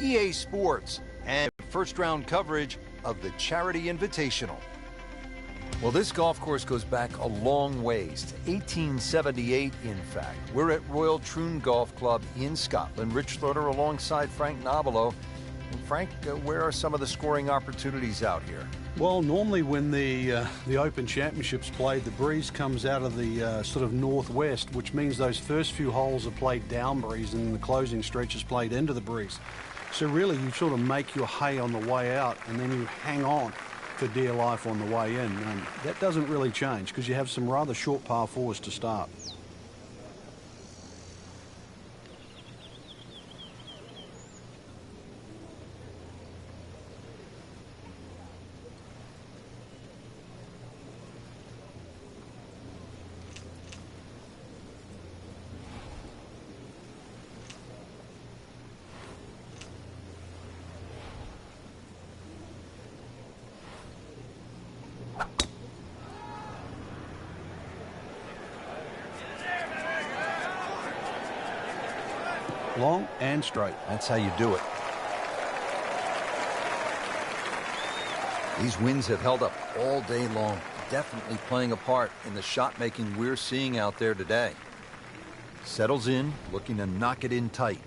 EA Sports, and first round coverage of the Charity Invitational. Well, this golf course goes back a long ways, to 1878, in fact. We're at Royal Troon Golf Club in Scotland. Rich Slaughter alongside Frank Nobilo. And Frank, where are some of the scoring opportunities out here? Well, normally when the Open Championships played, the breeze comes out of the sort of northwest, which means those first few holes are played down breeze and the closing stretch is played into the breeze. So really you sort of make your hay on the way out and then you hang on for dear life on the way in. And that doesn't really change because you have some rather short par fours to start. Long and straight. That's how you do it. These winds have held up all day long, definitely playing a part in the shot making we're seeing out there today. Settles in, looking to knock it in tight.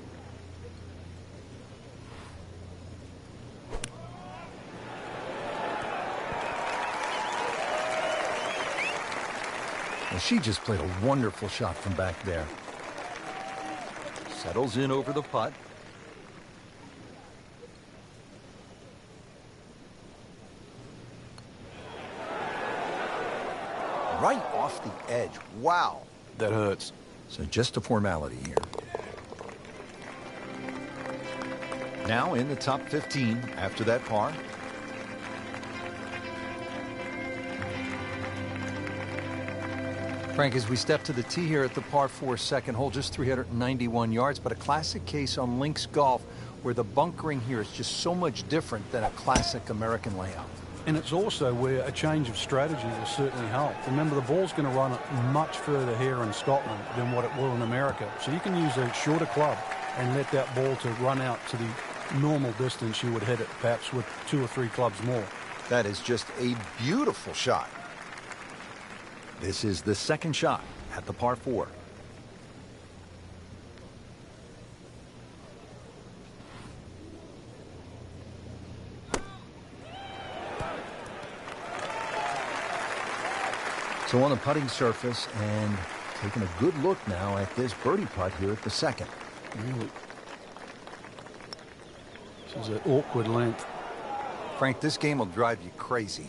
Well, she just played a wonderful shot from back there. Settles in over the putt. Right off the edge. Wow. That hurts. So just a formality here. Now in the top 15 after that par. Frank, as we step to the tee here at the par 4 second hole, just 391 yards, but a classic case on links golf where the bunkering here is just so much different than a classic American layout. And it's also where a change of strategy will certainly help. Remember, the ball's going to run much further here in Scotland than what it will in America. So you can use a shorter club and let that ball to run out to the normal distance you would hit it, perhaps with 2 or 3 clubs more. That is just a beautiful shot. This is the second shot at the par 4. So on the putting surface and taking a good look now at this birdie putt here at the second. Really? This is an awkward length. Frank, this game will drive you crazy.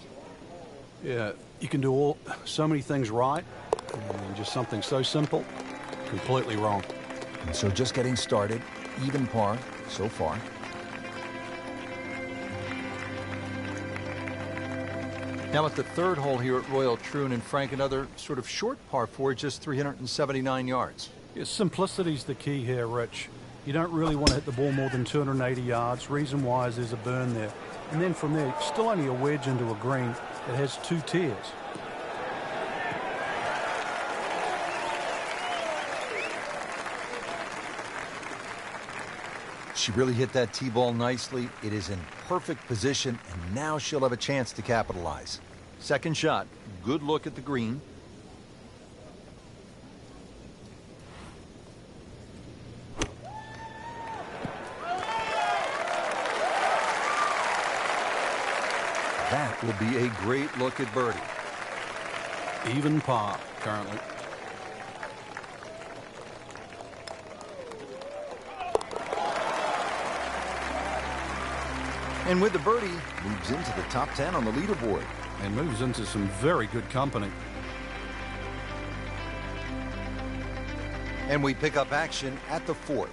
Yeah, you can do so many things right, and just something so simple, completely wrong. And so just getting started, even par so far. Now at the third hole here at Royal Troon, and Frank, another sort of short par 4, just 379 yards. Yeah, simplicity's the key here, Rich. You don't really want to hit the ball more than 280 yards. Reason why is there's a burn there. And then from there, still only a wedge into a green that has 2 tiers. She really hit that tee ball nicely. It is in perfect position, and now she'll have a chance to capitalize. Second shot, good look at the green. That will be a great look at birdie. Even par currently. And with the birdie, moves into the top 10 on the leaderboard. And moves into some very good company. And we pick up action at the 4th.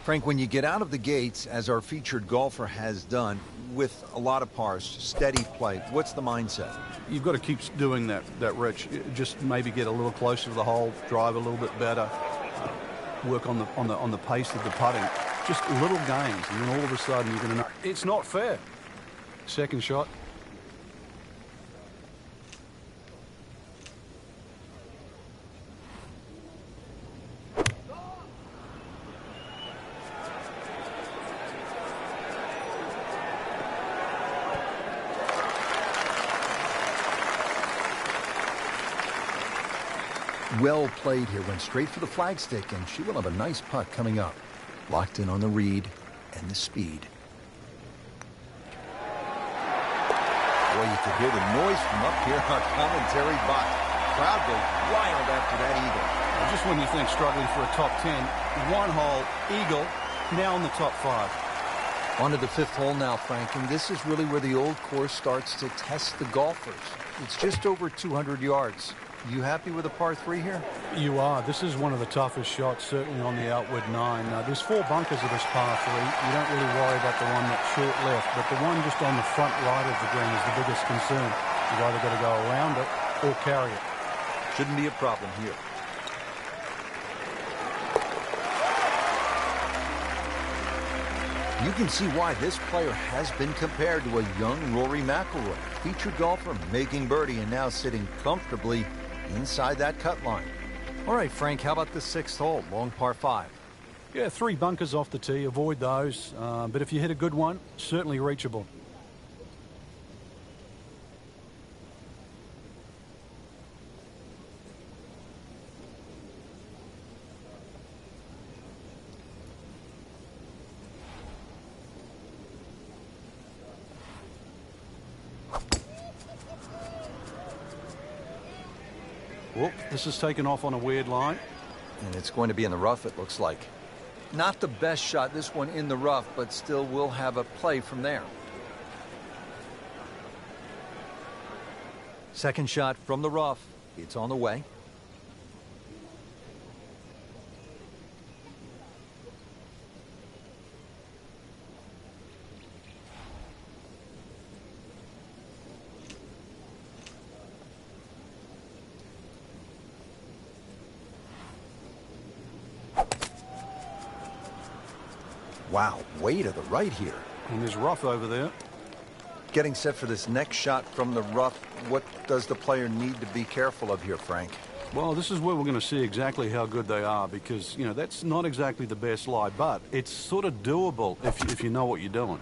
Frank, when you get out of the gates, as our featured golfer has done, with a lot of pars, steady play, what's the mindset? You've got to keep doing that, Rich. Just maybe get a little closer to the hole, drive a little bit better, work on the pace of the putting. Just little gains, and then all of a sudden you're going to know it's not fair. Second shot. Well played here. Went straight for the flagstick, and she will have a nice putt coming up. Locked in on the read and the speed. Boy, you could hear the noise from up here on commentary box. Crowd goes wild after that eagle. Well, just when you think struggling for a top 10, one hole, eagle, now in the top 5. On to the 5th hole now, Frank, and this is really where the old course starts to test the golfers. It's just over 200 yards. You happy with a par 3 here? You are. This is one of the toughest shots, certainly on the outward 9. There's 4 bunkers of this par 3. You don't really worry about the one that's short left, but the one just on the front right of the green is the biggest concern. You've either got to go around it or carry it. Shouldn't be a problem here. You can see why this player has been compared to a young Rory McIlroy. Featured golfer making birdie and now sitting comfortably inside that cut line. All right, Frank, how about the 6th hole, long par 5? Yeah, 3 bunkers off the tee. Avoid those. But if you hit a good one, certainly reachable. Whoop, this is taken off on a weird line. And it's going to be in the rough, it looks like. Not the best shot, this one in the rough, but still will have a play from there. Second shot from the rough. It's on the way. Wow, way to the right here. And there's rough over there. Getting set for this next shot from the rough. What does the player need to be careful of here, Frank? Well, this is where we're going to see exactly how good they are because, you know, that's not exactly the best lie, but it's sort of doable if you know what you're doing.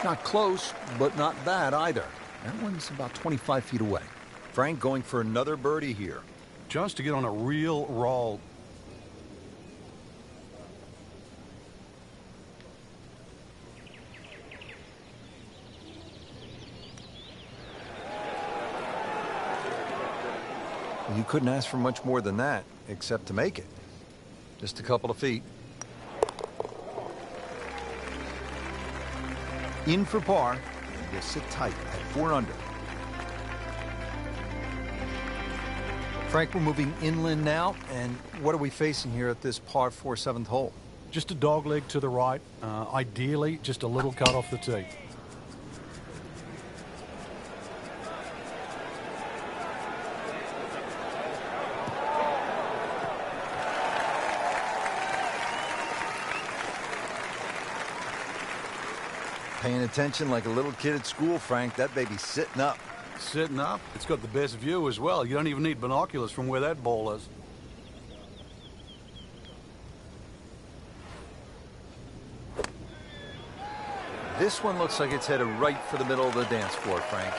Not close, but not bad either. That one's about 25 feet away. Frank going for another birdie here. Just to get on a real roll. You couldn't ask for much more than that, except to make it. Just a couple of feet. In for par, and will sit tight at 4 under. Frank, we're moving inland now, and what are we facing here at this par 4 7th hole? Just a dog leg to the right, ideally just a little cut off the tee. Paying attention like a little kid at school, Frank. That baby's sitting up. Sitting up. It's got the best view as well. You don't even need binoculars from where that ball is. This one looks like it's headed right for the middle of the dance floor, Frank.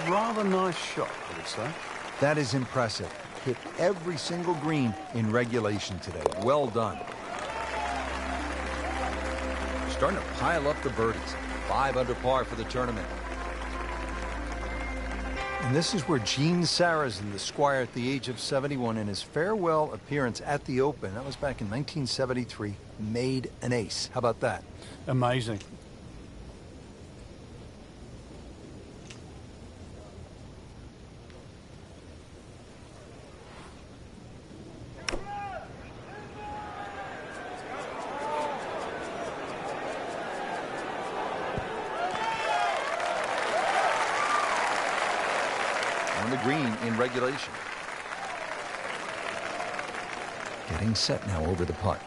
Rather nice shot, I would say. That is impressive. Hit every single green in regulation today. Well done. Starting to pile up the birdies. 5 under par for the tournament. And this is where Gene Sarazen, the squire at the age of 71, in his farewell appearance at the Open, that was back in 1973, made an ace. How about that? Amazing. On the green in regulation. Getting set now over the putt.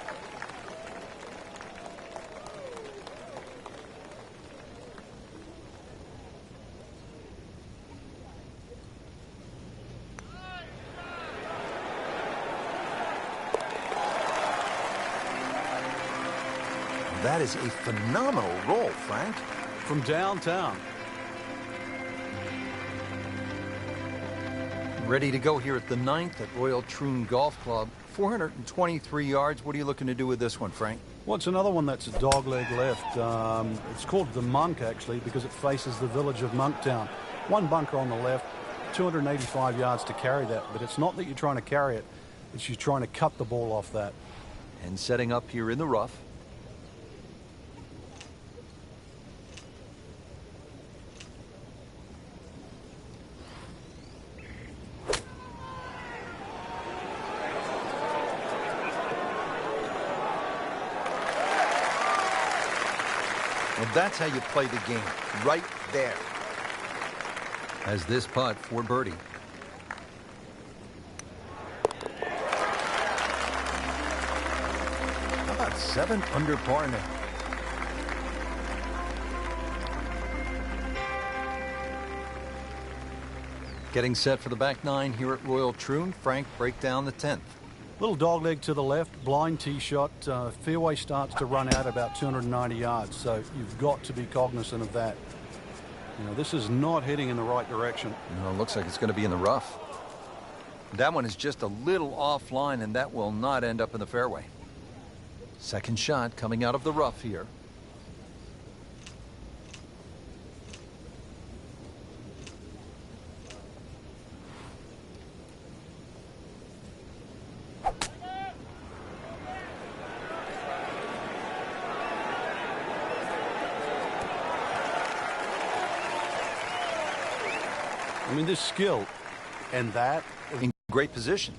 that is a phenomenal roll, Frank. From downtown. Ready to go here at the 9th at Royal Troon Golf Club. 423 yards. What are you looking to do with this one, Frank? Well, it's another one that's a dogleg left. It's called the Monk, actually, because it faces the village of Monktown. One bunker on the left, 285 yards to carry that. But it's not that you're trying to carry it. It's you're trying to cut the ball off that. And setting up here in the rough. Well, that's how you play the game, right there. As this putt for birdie. How about 7 under par now? Getting set for the back 9 here at Royal Troon. Frank, break down the 10th. Little dogleg to the left, blind tee shot. Fairway starts to run out about 290 yards, so you've got to be cognizant of that. You know, this is not heading in the right direction. No, it looks like it's going to be in the rough. That one is just a little offline, and that will not end up in the fairway. Second shot coming out of the rough here. I mean, this skill and that. In great position.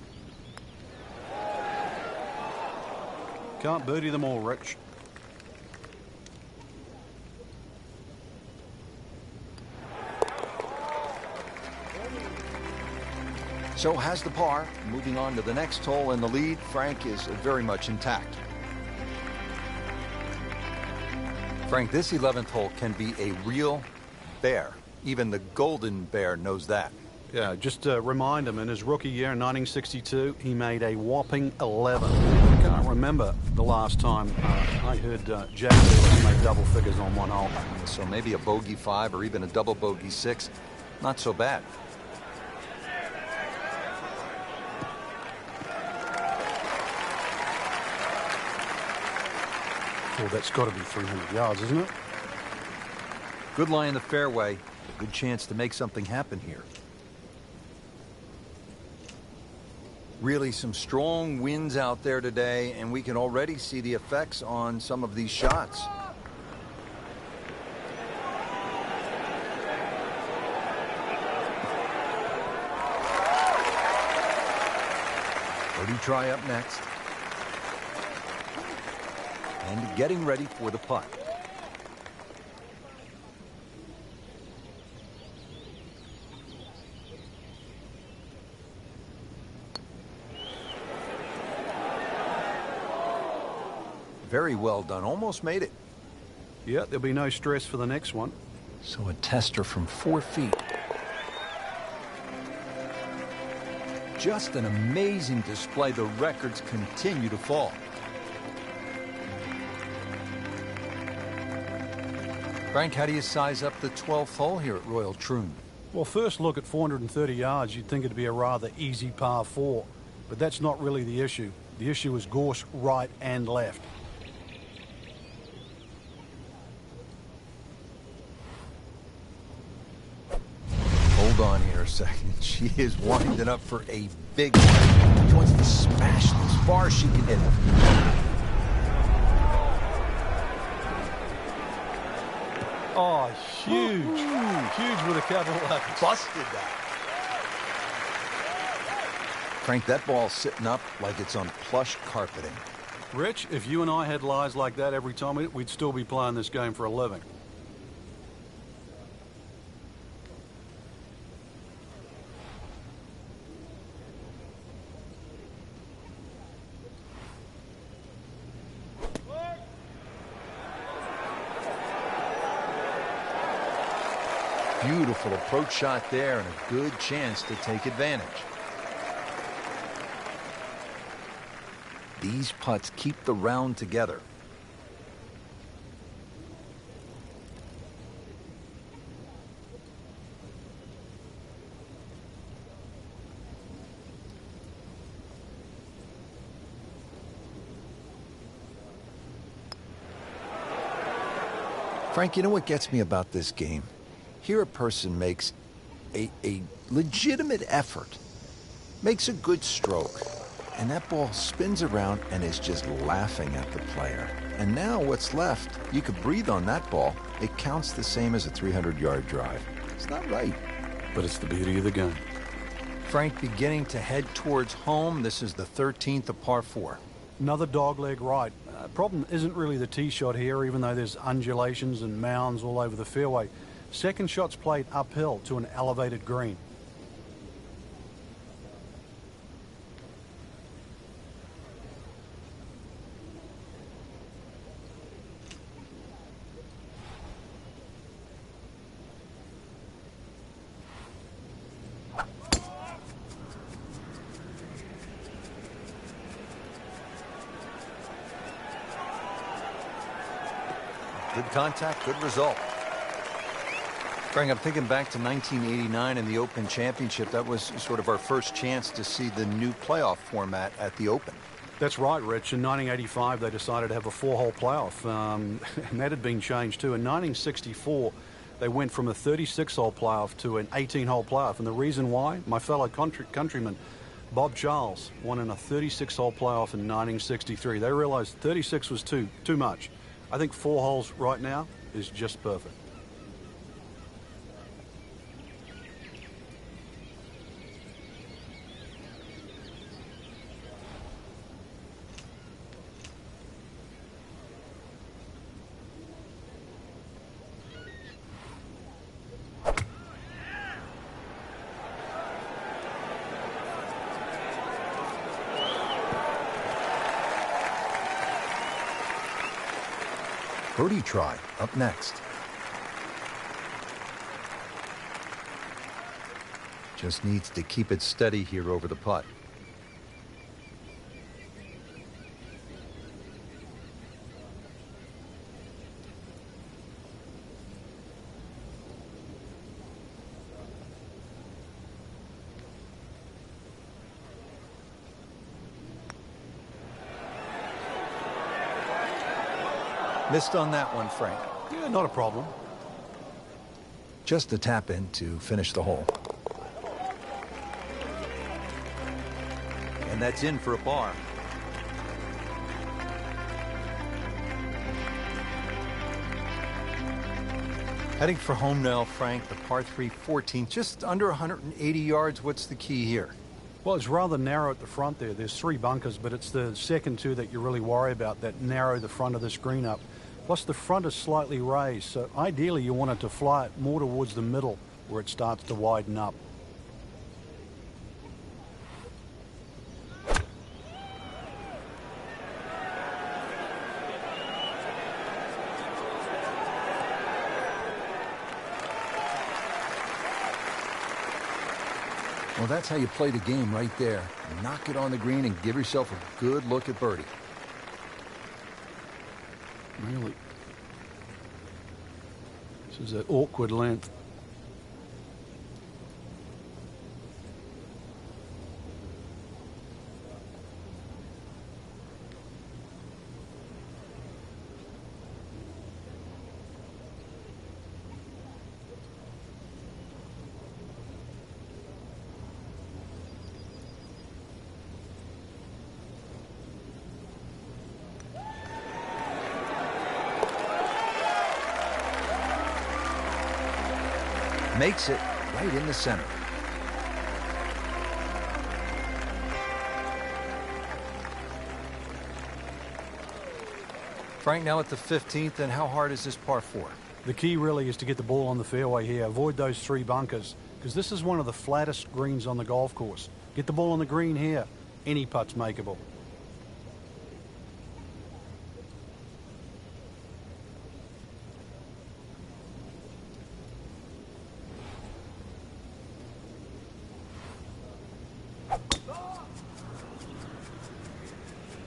Can't birdie them all, Rich. So has the par. Moving on to the next hole, and the lead, Frank, is very much intact. Frank, this 11th hole can be a real bear. Even the Golden Bear knows that. Yeah, just to remind him, in his rookie year in 1962, he made a whopping 11. I can't remember the last time I heard Jack Nicklaus make double figures on one hole. So maybe a bogey 5 or even a double bogey 6. Not so bad. Well, that's got to be 300 yards, isn't it? Good lie in the fairway. A good chance to make something happen here. Really some strong winds out there today, and we can already see the effects on some of these shots. Birdie try up next. And getting ready for the putt. Very well done. Almost made it. Yeah, there'll be no stress for the next one. So a tester from 4 feet. Just an amazing display. The records continue to fall. Frank, how do you size up the 12th hole here at Royal Troon? Well, first look at 430 yards, you'd think it'd be a rather easy par 4. But that's not really the issue. The issue is gorse right and left. Hold on here a second. She is winding up for a big one. She wants to smash it as far as she can hit it. Oh, huge. Huge with a capital F. Busted that. Frank, that ball's sitting up like it's on plush carpeting. Rich, if you and I had lies like that every time, we'd still be playing this game for a living. Beautiful approach shot there and a good chance to take advantage. These putts keep the round together. Frank, you know what gets me about this game? Here a person makes a legitimate effort, makes a good stroke, and that ball spins around and is just laughing at the player. And now what's left, you could breathe on that ball. It counts the same as a 300-yard drive. It's not right. But it's the beauty of the game. Frank beginning to head towards home. This is the 13th of par 4. Another dogleg right. Problem isn't really the tee shot here, even though there's undulations and mounds all over the fairway. Second shot's played uphill to an elevated green. Good contact, good result. Frank, I'm thinking back to 1989 in the Open Championship. That was sort of our first chance to see the new playoff format at the Open. That's right, Rich. In 1985, they decided to have a 4-hole playoff, and that had been changed too. In 1964, they went from a 36-hole playoff to an 18-hole playoff, and the reason why? My fellow countryman, Bob Charles, won in a 36-hole playoff in 1963. They realized 36 was too much. I think 4 holes right now is just perfect. Birdie try up next. Just needs to keep it steady here over the putt. Missed on that one, Frank. Yeah, not a problem. Just a tap in to finish the hole. And that's in for a par. Heading for home now, Frank, the par 3 14th, just under 180 yards. What's the key here? Well, it's rather narrow at the front there. There's 3 bunkers, but it's the second 2 that you really worry about that narrow the front of the green up. Plus, the front is slightly raised, so ideally you want it to fly it more towards the middle where it starts to widen up. Well, that's how you play the game right there. Knock it on the green and give yourself a good look at birdie. Really. This is an awkward length. Makes it right in the center. Frank, now at the 15th, and how hard is this par 4? The key really is to get the ball on the fairway here. Avoid those 3 bunkers, because this is one of the flattest greens on the golf course. Get the ball on the green here. Any putt's makeable.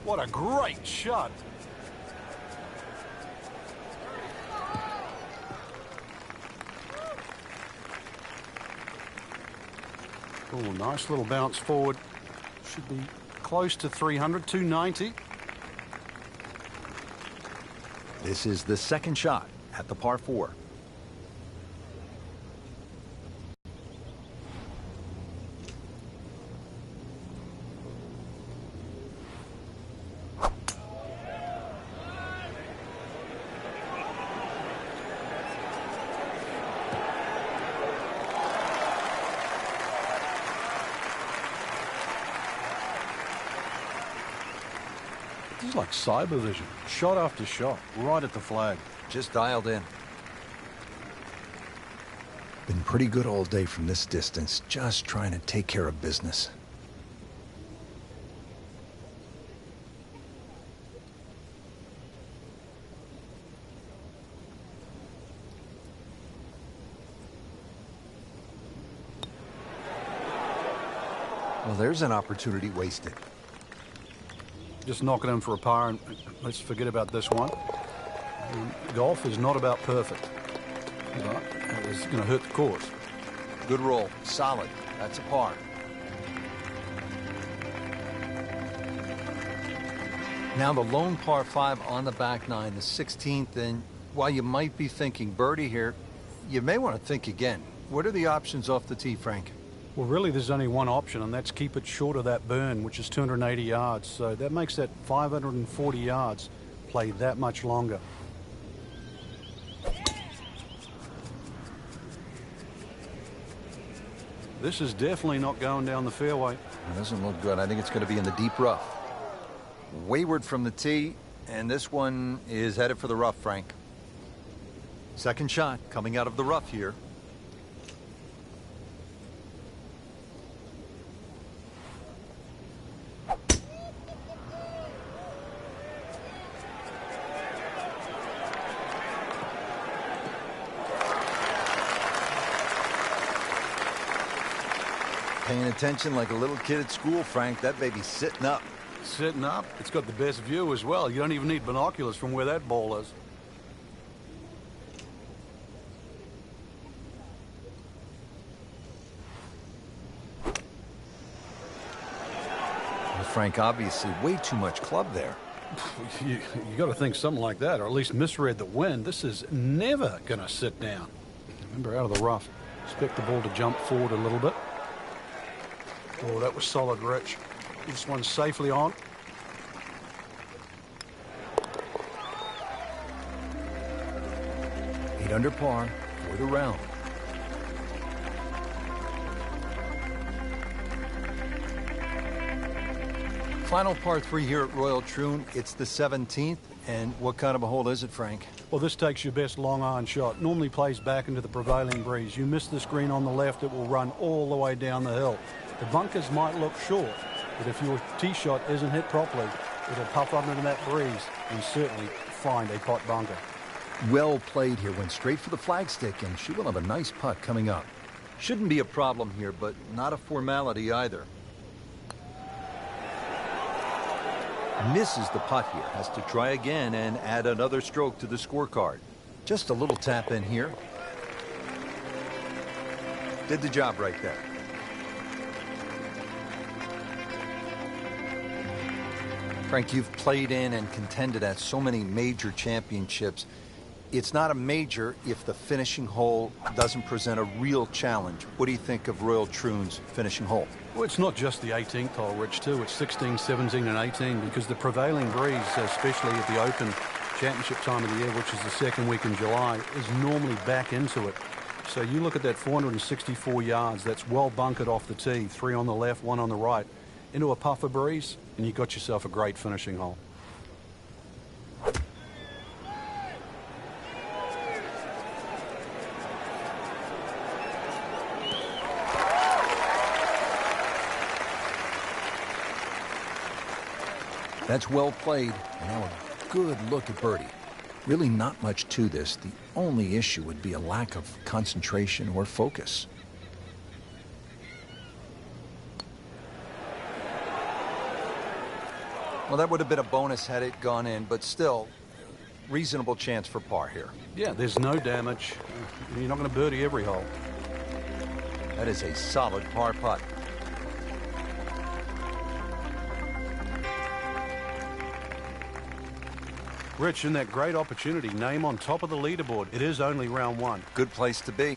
What a great shot. Oh, nice little bounce forward. Should be close to 300, 290. This is the second shot at the par 4. This is like cyber vision. Shot after shot, right at the flag. Just dialed in. Been pretty good all day from this distance, just trying to take care of business. Well, there's an opportunity wasted. Just knock it in for a par, and let's forget about this one. Golf is not about perfect, but it's going to hurt the course. Good roll. Solid. That's a par. Now the lone par 5 on the back nine, the 16th, and while you might be thinking birdie here, you may want to think again. What are the options off the tee, Frank? Well, really, there's only one option, and that's keep it short of that burn, which is 280 yards. So that makes that 540 yards play that much longer. This is definitely not going down the fairway. It doesn't look good. I think it's going to be in the deep rough. Wayward from the tee, and this one is headed for the rough, Frank. Second shot coming out of the rough here. Paying attention like a little kid at school, Frank. That baby's sitting up. Sitting up. It's got the best view as well. You don't even need binoculars from where that ball is. Well, Frank, obviously way too much club there. You got to think something like that, or at least misread the wind. This is never going to sit down. Remember, out of the rough. Expect the ball to jump forward a little bit. Oh, that was solid, Rich. This one's safely on. Eight under par for the round. Final par 3 here at Royal Troon. It's the 17th. And what kind of a hole is it, Frank? Well, this takes your best long iron shot. Normally plays back into the prevailing breeze. You miss this green on the left, it will run all the way down the hill. The bunkers might look short, but if your tee shot isn't hit properly, it'll puff up into that breeze and certainly find a pot bunker. Well played here. Went straight for the flagstick, and she will have a nice putt coming up. Shouldn't be a problem here, but not a formality either. Misses the putt here. Has to try again and add another stroke to the scorecard. Just a little tap in here. Did the job right there. Frank, you've played in and contended at so many major championships. It's not a major if the finishing hole doesn't present a real challenge. What do you think of Royal Troon's finishing hole? Well, it's not just the 18th hole, Rich, too. It's 16, 17, and 18 because the prevailing breeze, especially at the Open Championship time of the year, which is the second week in July, is normally back into it. So you look at that 464 yards, that's well bunkered off the tee, 3 on the left, 1 on the right, into a puffer breeze, and you got yourself a great finishing hole. That's well played, and now a good look at birdie. Really not much to this. The only issue would be a lack of concentration or focus. Well, that would have been a bonus had it gone in, but still, reasonable chance for par here. Yeah, there's no damage. You're not going to birdie every hole. That is a solid par putt. Rich, in that great opportunity, name on top of the leaderboard. It is only round one. Good place to be.